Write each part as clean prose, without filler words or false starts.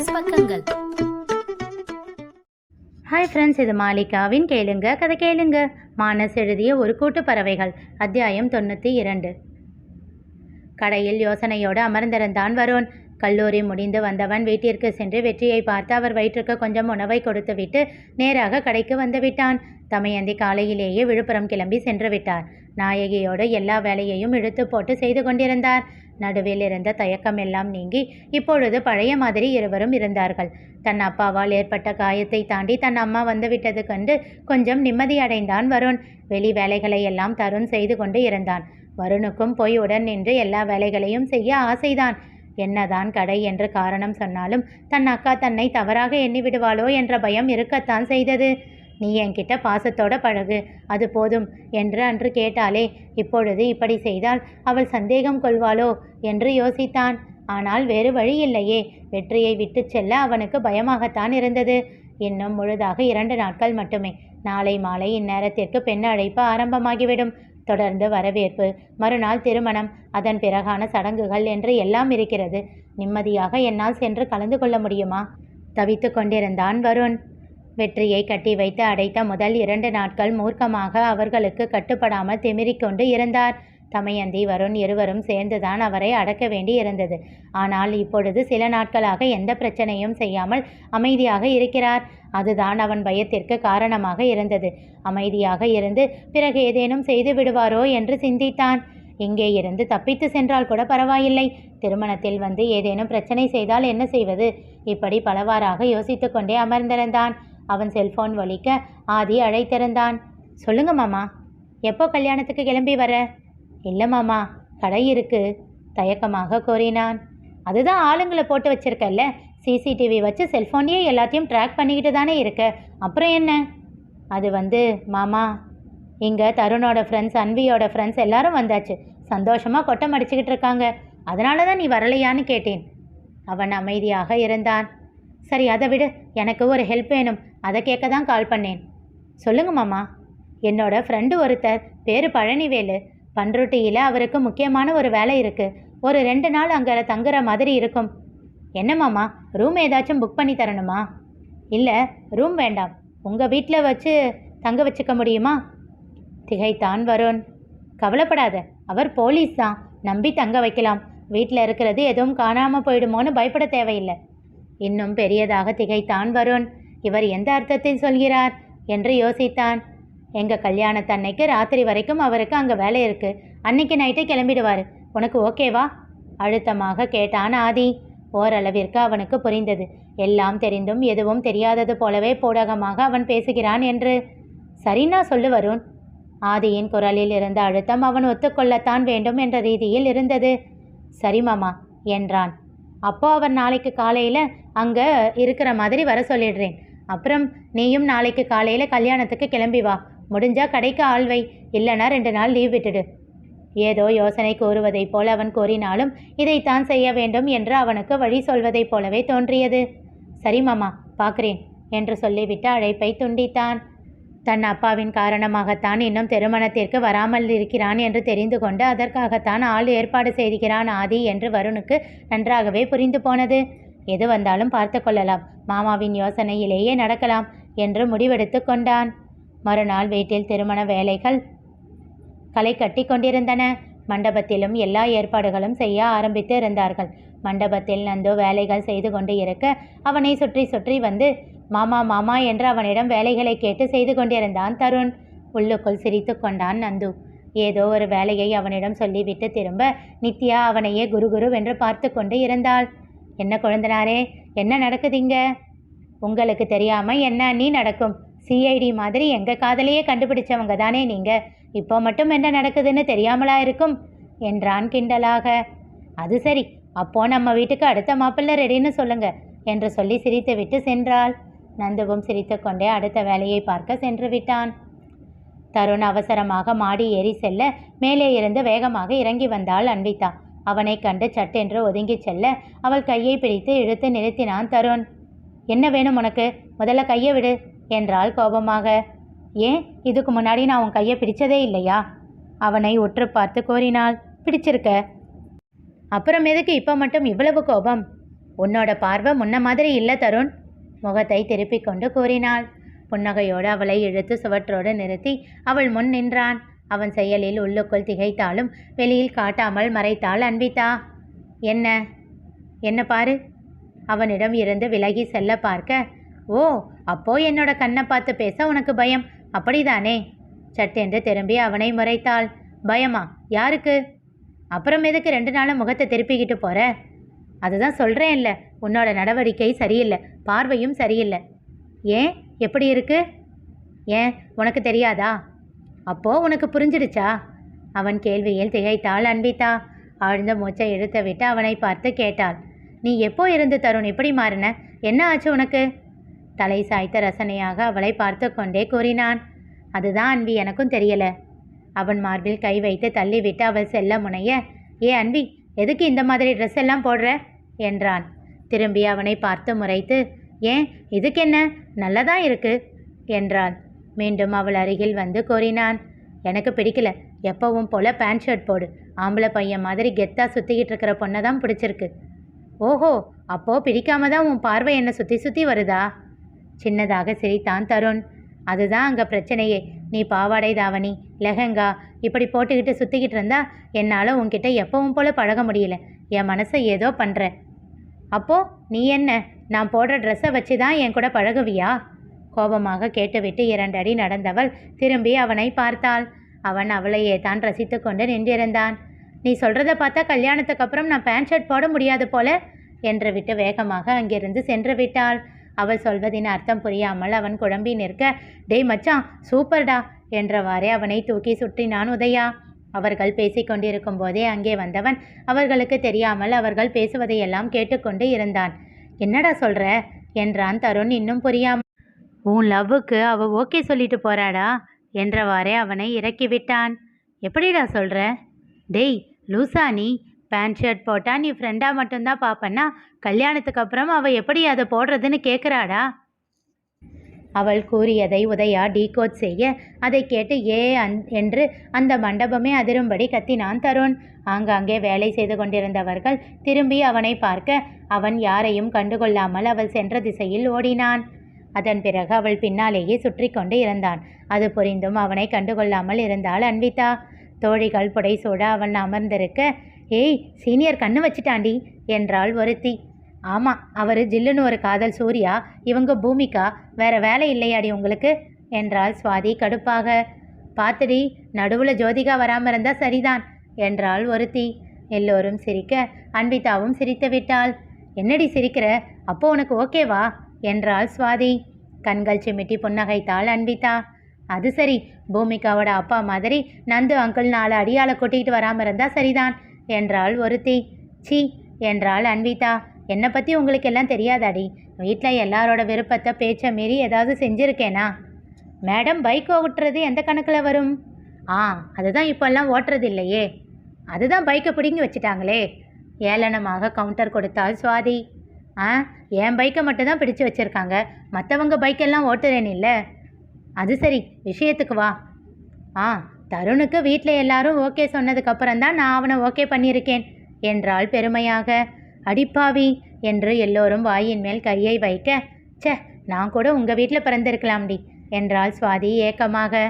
Minus பக்கங்கள். Hi friends, இது மாலிகாவின் கேளுங்க கதை கேளுங்க. மானஸ் எழுதிய ஒரு கூட்டு பறவைகள், அத்தியாயம் 92. கடையில் யோசனையோடு அமர்ந்திருந்தான் வருண். கல்லூரி முடிந்து வந்தவன் வீட்டிற்கு சென்று வெற்றியை பார்த்து அவர் வயிற்றுக்கு கொஞ்சம் உணவை கொடுத்துவிட்டு நேராக கடைக்கு வந்து விட்டான். தமயந்தி காலையிலேயே விழுப்புரம் கிளம்பி சென்று விட்டார். நாயகியோடு எல்லா வேலையையும் இழுத்து போட்டு செய்து கொண்டிருந்தார். நடுவில் இருந்த தயக்கம் எல்லாம் நீங்கி இப்பொழுது பழைய மாதிரி இருவரும் இருந்தார்கள். தன் அப்பாவால் ஏற்பட்ட காயத்தை தாண்டி தன் அம்மா வந்துவிட்டது கண்டு கொஞ்சம் நிம்மதி அடைந்தான் வருண். வெளி வேலைகளை எல்லாம் தருண் செய்து கொண்டு இருந்தான். வருணுக்கும் போய் உடன் நின்று எல்லா வேலைகளையும் செய்ய ஆசைதான். என்னதான் கடை என்று காரணம் சொன்னாலும் தன் அக்கா தன்னை தவறாக எண்ணிவிடுவாளோ என்ற பயம் இருக்கத்தான் செய்தது. நீ என்கிட்ட பாசத்தோட பழகு, அது போதும் என்று அன்று கேட்டாலே இப்பொழுது இப்படி செய்தால் அவள் சந்தேகம் கொள்வாளோ என்று யோசித்தான். ஆனால் வேறு வழி இல்லையே. வெற்றியை விட்டு செல்ல அவனுக்கு பயமாகத்தான் இருந்தது. இன்னும் முழுதாக 2 நாட்கள் மட்டுமே. நாளை மாலை இந்நேரத்திற்கு பெண் அழைப்பு ஆரம்பமாகிவிடும். தொடர்ந்து வரவேற்பு, மறுநாள் திருமணம், அதன் பிறகான சடங்குகள் என்று எல்லாம் இருக்கிறது. நிம்மதியாக என்னால் சென்று கலந்து கொள்ள முடியுமா? தவித்து கொண்டிருந்தான் வருண். வெற்றியை கட்டி வைத்து அடைத்த முதல் 2 நாட்கள் மூர்க்கமாக அவர்களுக்கு கட்டுப்படாமல் திமிரிக்கொண்டு இருந்தார். தமயந்தி வருண் இருவரும் சேர்ந்துதான் அவரை அடக்க வேண்டி இருந்தது. ஆனால் இப்பொழுது சில நாட்களாக எந்த பிரச்சனையும் செய்யாமல் அமைதியாக இருக்கிறார். அதுதான் அவன் பயத்திற்கு காரணமாக இருந்தது. அமைதியாக இருந்து பிறகு ஏதேனும் செய்து விடுவாரோ என்று சிந்தித்தான். இங்கே இருந்து தப்பித்து சென்றால் கூட பரவாயில்லை. திருமணத்தில் வந்து ஏதேனும் பிரச்சனை செய்தால் என்ன செய்வது? இப்படி பலவாறாக யோசித்து கொண்டே அமர்ந்திருந்தான். அவன் செல்போன் ஒலிக்க ஆதி அழைத்திருந்தான். சொல்லுங்க மாமா, எப்போ கல்யாணத்துக்கு கிளம்பி வர? இல்லை மாமா, கடை இருக்கு, தயக்கமாக கூறினான். அதுதான் ஆளுங்களை போட்டு வச்சிருக்கல்ல, சிசிடிவி வச்சு செல்ஃபோன்லேயே எல்லாத்தையும் ட்ராக் பண்ணிக்கிட்டு தானே இருக்க, அப்புறம் என்ன? அது மாமா, இங்கே தருணோட ஃப்ரெண்ட்ஸ், அன்வியோட ஃப்ரெண்ட்ஸ் எல்லாரும் வந்தாச்சு. சந்தோஷமாக கொட்டம் அடிச்சுக்கிட்டு இருக்காங்க. அதனால தான் நீ வரலையான்னு கேட்டேன். அவன் அமைதியாக இருந்தான். சரி, அதை விடு, எனக்கு ஒரு ஹெல்ப் வேணும், அதை கேட்க தான் கால் பண்ணேன். சொல்லுங்க மாமா. என்னோட ஃப்ரெண்டு ஒருத்தர், பேர் பழனிவேலு. பண்ருட்டியில் அவருக்கு முக்கியமான ஒரு வேலை இருக்குது. ஒரு 2 நாள் அங்கே தங்குற மாதிரி இருக்கும். என்ன மாமா, ரூம் ஏதாச்சும் புக் பண்ணி தரணுமா? இல்லை, ரூம் வேண்டாம், உங்கள் வீட்டில் வச்சு தங்க வச்சுக்க முடியுமா? திகைத்தான் வருண். கவலைப்படாத, அவர் போலீஸ் தான், நம்பி தங்க வைக்கலாம். வீட்டில் இருக்கிறது எதுவும் காணாமல் போயிடுமோன்னு பயப்பட தேவையில்லை. இன்னும் பெரியதாக திகைத்தான் வருண். இவர் எந்த அர்த்தத்தில் சொல்கிறார் என்று யோசித்தான். எங்கள் கல்யாணத்தன்னைக்கு ராத்திரி வரைக்கும் அவருக்கு அங்கே வேலை இருக்குது. அன்னைக்கு நைட்டே கிளம்பிடுவார். உனக்கு ஓகேவா? அழுத்தமாக கேட்டான் ஆதி. ஓரளவிற்கு அவனுக்கு புரிந்தது. எல்லாம் தெரிந்தும் எதுவும் தெரியாதது போலவே போடகமாக அவன் பேசுகிறான் என்று. சரின்னா சொல்லு வருண். ஆதியின் குரலில் இருந்த அழுத்தம் அவன் ஒத்துக்கொள்ளத்தான் வேண்டும் என்ற ரீதியில் இருந்தது. சரி மாமா என்றான். அப்போ அவர் நாளைக்கு காலையில் அங்கே இருக்கிற மாதிரி வர சொல்லிடுறேன். அப்புறம் நீயும் நாளைக்கு காலையில் கல்யாணத்துக்கு கிளம்பி வா. முடிஞ்சால் கடைக்கு ஆள் வை, இல்லைனா 2 நாள் லீவ் விட்டுடு. ஏதோ யோசனை கூறுவதைப் போல் அவன் கூறினாலும் இதைத்தான் செய்ய வேண்டும் என்று அவனுக்கு வழி சொல்வதைப் போலவே தோன்றியது. சரி மாமா, பார்க்குறேன் என்று சொல்லிவிட்டு அழைப்பை துண்டித்தான். தன் அப்பாவின் காரணமாகத்தான் இன்னும் திருமணத்திற்கு வராமல் இருக்கிறான் என்று தெரிந்து கொண்டு அதற்காகத்தான் ஆள் ஏற்பாடு செய்கிறான் ஆதி என்று வருணுக்கு நன்றாகவே புரிந்து போனது. எது வந்தாலும் பார்த்து கொள்ளலாம், மாமாவின் யோசனையிலேயே நடக்கலாம் என்று முடிவெடுத்து கொண்டான். மறுநாள் வீட்டில் திருமண வேலைகள் களை கட்டி கொண்டிருந்தன. மண்டபத்திலும் எல்லா ஏற்பாடுகளும் செய்ய ஆரம்பித்து இருந்தார்கள். மண்டபத்தில் நந்து வேலைகள் செய்து கொண்டு இருக்க அவனை சுற்றி சுற்றி வந்து மாமா மாமா என்று அவனிடம் வேலைகளை கேட்டு செய்து கொண்டிருந்தான் தருண். உள்ளுக்குள் சிரித்து கொண்டான் நந்து. ஏதோ ஒரு வேலையை அவனிடம் சொல்லிவிட்டு திரும்ப நித்யா அவனையே குருகுருவென்று பார்த்து கொண்டு இருந்தாள். என்ன குழந்தனாரே, என்ன நடக்குதுங்க? உங்களுக்கு தெரியாமல் என்ன நீ நடக்கும்? சிஐடி மாதிரி எங்கள் காதலையே கண்டுபிடிச்சவங்க தானே நீங்கள். இப்போ மட்டும் என்ன நடக்குதுன்னு தெரியாமலா இருக்கும் என்றான் கிண்டலாக. அது சரி, அப்போ நம்ம வீட்டுக்கு அடுத்த மாப்பிள்ளை ரெடின்னு சொல்லுங்க என்று சொல்லி சிரித்து விட்டு சென்றாள். நந்துவும் சிரித்து கொண்டே அடுத்த வேலையை பார்க்க சென்று விட்டான். தருண் அவசரமாக மாடி ஏறி செல்ல மேலே இருந்து வேகமாக இறங்கி வந்தாள் அன்விதா. அவனை கண்டு சட்டென்று ஒதுங்கி செல்ல அவள் கையை பிடித்து இழுத்து நிறுத்தினான் தருண். என்ன வேணும் உனக்கு? முதல்ல கையை விடு என்றாள் கோபமாக. ஏன், இதுக்கு முன்னாடி நான் உன் கையை பிடிச்சதே இல்லையா? அவனை உற்று பார்த்து கோரினாள். பிடிச்சிருக்க, அப்புறம் எதுக்கு இப்போ மட்டும் இவ்வளவு கோபம்? உன்னோட பார்வை முன்ன மாதிரி இல்லை தருண், முகத்தை திருப்பிக் கொண்டு கூறினாள். புன்னகையோடு அவளை இழுத்து சுவற்றோடு நிறுத்தி அவள் முன் நின்றான். அவன் செயலில் உள்ளுக்குள் திகைத்தாலும் வெளியில் காட்டாமல் மறைத்தாள் அன்விதா. என்ன என்ன பாரு. அவனிடம் இருந்து விலகி செல்ல பார்க்க, ஓ அப்போ என்னோட கண்ணை பார்த்து பேச உனக்கு பயம் அப்படிதானே? சட்டென்று திரும்பி அவனை முறைத்தாள். பயமா? யாருக்கு? அப்புறம் எதுக்கு 2 நாளும் முகத்தை திருப்பிக்கிட்டு போற? அதுதான் சொல்கிறேன்ல, உன்னோட நடவடிக்கை சரியில்லை, பார்வையும் சரியில்லை. ஏன், எப்படி இருக்கு? ஏன் உனக்கு தெரியாதா? அப்போ உனக்கு புரிஞ்சிடுச்சா? அவன் கேள்வியில் திகைத்தாள் அன்விதா. ஆழ்ந்த மூச்சை இழுத்து விட்டு அவனை பார்த்து கேட்டாள். நீ எப்போ இருந்து தருண் இப்படி மாறின? என்ன ஆச்சு உனக்கு? தலை சாய்த்த ரசனையாக அவளை பார்த்து கொண்டே கூறினான். அதுதான் அன்வி, எனக்கும் தெரியல. அவன் மார்பில் கை வைத்து தள்ளிவிட்டு அவள் செல்ல முனைய, ஏ அன்வி, எதுக்கு இந்த மாதிரி ட்ரெஸ் எல்லாம் போடுற என்றான். திரும்பி அவனை பார்த்து முறைத்து, ஏன் இதுக்கு என்ன, நல்லதான் இருக்கு என்றாள். மீண்டும் அவள் அருகில் வந்து கூறினான். எனக்கு பிடிக்கல, எப்பவும் போல பேண்ட் ஷர்ட் போடு. ஆம்பளை பையன் மாதிரி கெத்தாக சுற்றிக்கிட்டு இருக்கிற பொண்ணை தான் பிடிச்சிருக்கு. ஓஹோ, அப்போ பிடிக்காம தான் உன் பார்வை என்னை சுற்றி சுற்றி வருதா? சின்னதாக சிரித்தான் தருண். அதுதான் அங்கே பிரச்சனையே. நீ பாவாடை தாவணி லெஹங்கா இப்படி போட்டுக்கிட்டு சுற்றிக்கிட்டு இருந்தா என்னால் உன்கிட்ட எப்பவும் போல பழக முடியல. என் மனசை ஏதோ பண்ணுற. அப்போது நீ என்ன, நான் போடுற ட்ரெஸ்ஸை வச்சு தான் என் கூட பழகுவியா? கோபமாக கேட்டுவிட்டு 2 அடி நடந்தவள் திரும்பி அவனை பார்த்தாள். அவன் அவளையே தான் ரசித்து கொண்டு நின்றிருந்தான். நீ சொல்கிறத பார்த்தா கல்யாணத்துக்கு அப்புறம் நான் பேண்ட் ஷர்ட் போட முடியாது போல என்று விட்டு வேகமாக அங்கிருந்து சென்று விட்டாள். அவள் சொல்வதின் அர்த்தம் புரியாமல் அவன் குழம்பி நிற்க, டேய் மச்சான் சூப்பர்டா என்றவாறே அவனை தூக்கி சுற்றினான் உதயா. அவர்கள் பேசிக்கொண்டிருக்கும் போதே அங்கே வந்தவன் அவர்களுக்கு தெரியாமல் அவர்கள் பேசுவதையெல்லாம் கேட்டுக்கொண்டு இருந்தான். என்னடா சொல்கிற என்றான் தருண் இன்னும் புரியாமல். உன் லவ்வுக்கு அவ ஓகே சொல்லிட்டு போறாடா என்றவாறே அவனை இறக்கிவிட்டான். எப்படிடா சொல்கிற? டேய் லூசா நீ, பேண்ட் ஷர்ட் போட்டால் நீ ஃப்ரெண்டாக மட்டும்தான் பார்ப்பன்னா கல்யாணத்துக்கு அப்புறம் அவள் எப்படி அதை போடுறதுன்னு கேட்குறாடா. அவள் கூறியதை உதயா டீகோட் செய்ய அதை கேட்டு என்று அந்த மண்டபமே அதிரும்படி கத்தினான் தருண். ஆங்காங்கே வேலை செய்து கொண்டிருந்தவர்கள் திரும்பி அவனை பார்க்க அவன் யாரையும் கண்டுகொள்ளாமல் அவள் சென்ற திசையில் ஓடினான். அதன் பிறகு அவள் பின்னாலேயே சுற்றி கொண்டு இருந்தான். அது புரிந்தும் அவனை கண்டுகொள்ளாமல் இருந்தாள் அன்விதா. தோழிகள் புடைசூட அவன் அமர்ந்திருக்க, ஏய் சீனியர் கண்ணு வச்சிட்டாண்டி என்றாள் ஒருத்தி. ஆமாம், அவர் ஜில்லுன்னு ஒரு காதல் சூர்யா, இவங்க பூமிகா, வேற வேலை இல்லையாடி உங்களுக்கு என்றாள் சுவாதி கடுப்பாக. பார்த்துடி, நடுவில் ஜோதிகா வராமல் இருந்தால் சரிதான் என்றாள் ஒருத்தி. எல்லோரும் சிரிக்க அன்விதாவும் சிரித்து விட்டாள். என்னடி சிரிக்கிற, அப்போ உனக்கு ஓகேவா என்றாள் சுவாதி. கண்கள் சிமிட்டி புன்னகைத்தாள் அன்விதா. அது சரி, பூமிகாவோட அப்பா மாதிரி நந்து அங்கிள் 4 அடியாளை கூட்டிகிட்டு வராமல் இருந்தால் சரிதான் என்றாள் ஒருத்தி. சி என்றாள் அன்விதா. என்னை பற்றி உங்களுக்கு எல்லாம் தெரியாதாடி? வீட்டில் எல்லாரோட விருப்பத்தை பேச்சை மீறி ஏதாவது செஞ்சுருக்கேனா? மேடம் பைக் ஓட்டுறது எந்த கணக்கில் வரும்? அதுதான் இப்போல்லாம் ஓட்டுறது இல்லையே. அதுதான் பைக்கை பிடுங்கி வச்சுட்டாங்களே. ஏளனமாக கவுண்டர் கொடுத்தாள் சுவாதி. என் பைக்கை மட்டும்தான் பிடிச்சு வச்சுருக்காங்க, மற்றவங்க பைக்கெல்லாம் ஓட்டுறேன்னு இல்லை. அது சரி, விஷயத்துக்கு வா. தருணுக்கு வீட்டில் எல்லாரும் ஓகே சொன்னதுக்கப்புறம் தான் நான் அவனை ஓகே பண்ணியிருக்கேன் என்றாள் பெருமையாக. அடிப்பாவி என்று எல்லோரும் வாயின் மேல் கையை வைக்க, நான் கூட உங்கள் வீட்டில் பிறந்திருக்கலாம்டி என்றாள் சுவாதி ஏக்கமாக.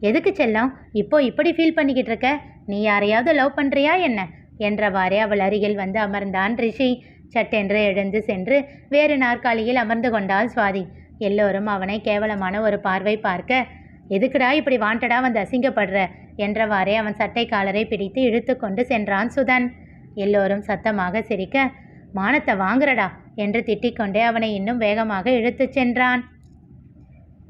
எதுக்கு செல்லம் இப்போ இப்படி ஃபீல் பண்ணிக்கிட்டு இருக்க? நீ யாரையாவது லவ் பண்ணுறியா என்ன என்றவாறே அவள் அருகில் வந்து அமர்ந்தான் ரிஷி. சட்டென்று எழுந்து சென்று வேறு நாற்காலியில் அமர்ந்து கொண்டாள் சுவாதி. எல்லோரும் அவனை கேவலமான ஒரு பார்வை பார்க்க, எதுக்குடா இப்படி வாண்டடா வந்து அசிங்கப்படுற என்றவாறே அவன் சட்டை காலரை பிடித்து இழுத்து கொண்டு சென்றான் சுதன். எல்லோரும் சத்தமாக சிரிக்க, மானத்தை வாங்குறடா என்று திட்டிக்கொண்டே அவனை இன்னும் வேகமாக இழுத்துச் சென்றான்.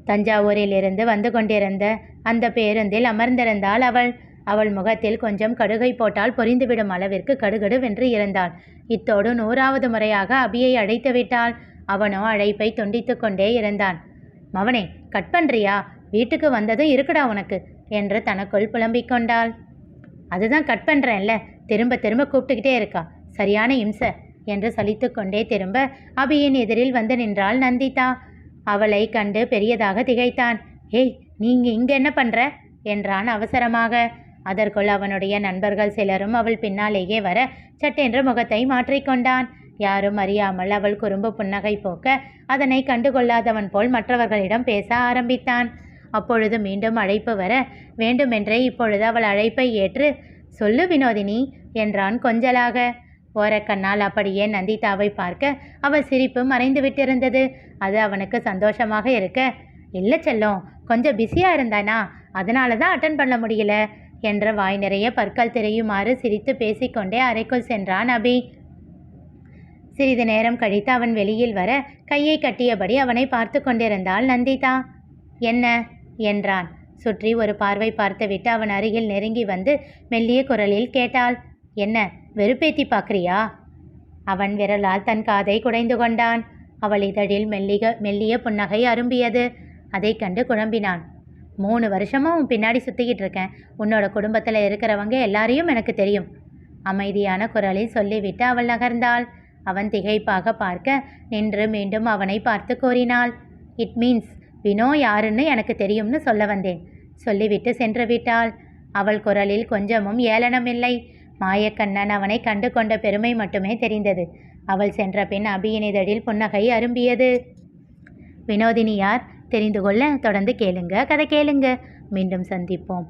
தஞ்சாவூரிலிருந்து வந்து கொண்டிருந்த அந்த பேருந்தில் அமர்ந்திருந்தாள் அவள். அவள் முகத்தில் கொஞ்சம் கடுகை போட்டால் பொரிந்துவிடும் அளவிற்கு கடுகடுவென்று இருந்தாள். இத்தோடு 100வது முறையாக அபியை அழைத்து விட்டாள். அவனோ அழைப்பை துண்டித்து கொண்டே இருந்தான். மவனே, கட் பண்ணுறியா? வீட்டுக்கு வந்ததும் இருக்குடா உனக்கு என்று தனக்குள் புலம்பிக் கொண்டாள். அதுதான் கட் பண்ணுறேன்ல, திரும்ப திரும்ப கூப்பிட்டுக்கிட்டே இருக்கா, சரியான இம்சை என்று சலித்து கொண்டே திரும்ப அபியின் எதிரில் வந்து நின்றாள் நந்திதா. அவளை கண்டு பெரியதாக திகைத்தான். ஏய், நீங்க இங்கே என்ன பண்ணுற என்றான் அவசரமாக. அதற்குள் அவனுடைய நண்பர்கள் சிலரும் அவள் பின்னாலேயே வர சட்டென்று முகத்தை மாற்றிக்கொண்டான். யாரும் அறியாமல் அவள் குறும்பு புன்னகை போக்க அதனை கண்டுகொள்ளாதவன் போல் மற்றவர்களிடம் பேச ஆரம்பித்தான். அப்பொழுது மீண்டும் அழைப்பு வர வேண்டுமென்றே இப்பொழுது அவள் அழைப்பை ஏற்று சொல்லு வினோதினி என்றான் கொஞ்சலாக. ஓரக்கண்ணால் அப்படியே நந்திதாவை பார்க்க அவள் சிரிப்பு மறைந்து விட்டிருந்தது. அது அவனுக்கு சந்தோஷமாக இருக்க, இல்லை செல்லம், கொஞ்சம் பிஸியாக இருந்தானா, அதனால தான் அட்டன் பண்ண முடியல என்ற வாய் நிறைய பற்கள் திரையுமாறு சிரித்து பேசிக்கொண்டே அறைக்குள் சென்றான் அபி. சிறிது நேரம் கழித்து அவன் வெளியில் வர கையை கட்டியபடி அவனை பார்த்து கொண்டிருந்தாள் நந்திதா. என்ன என்றான். சுற்றி ஒரு பார்வை பார்த்துவிட்டு அவன் அருகில் நெருங்கி வந்து மெல்லிய குரலில் கேட்டாள், என்ன வெறுப்பேத்தி பார்க்குறியா? அவன் விரலால் தன் காதை குடைந்து கொண்டான். அவள் இதழில் மெல்லிய புன்னகை அரும்பியது. அதை கண்டு குழம்பினான். 3 வருஷமாக உன் பின்னாடி சுற்றிக்கிட்டு இருக்கேன். உன்னோட குடும்பத்தில் இருக்கிறவங்க எல்லாரையும் எனக்கு தெரியும். அமைதியான குரலில் சொல்லிவிட்டு அவள் நகர்ந்தாள். அவன் திகைப்பாக பார்க்க நின்று மீண்டும் அவனை பார்த்து கூறினாள், இட் மீன்ஸ் வினோ யாருன்னு எனக்கு தெரியும்னு சொல்ல வந்தேன். சொல்லிவிட்டு சென்று விட்டாள். அவள் குரலில் கொஞ்சமும் ஏளனம் இல்லை. மாயக்கண்ணன் அவனை கண்டு கொண்ட பெருமை மட்டுமே தெரிந்தது. அவள் சென்ற பின் அபியின் இதழில் புன்னகை அரும்பியது. வினோதினி யார் தெரிந்து கொள்ள தொடர்ந்து கேளுங்க, கதை கேளுங்க. மீண்டும் சந்திப்போம்.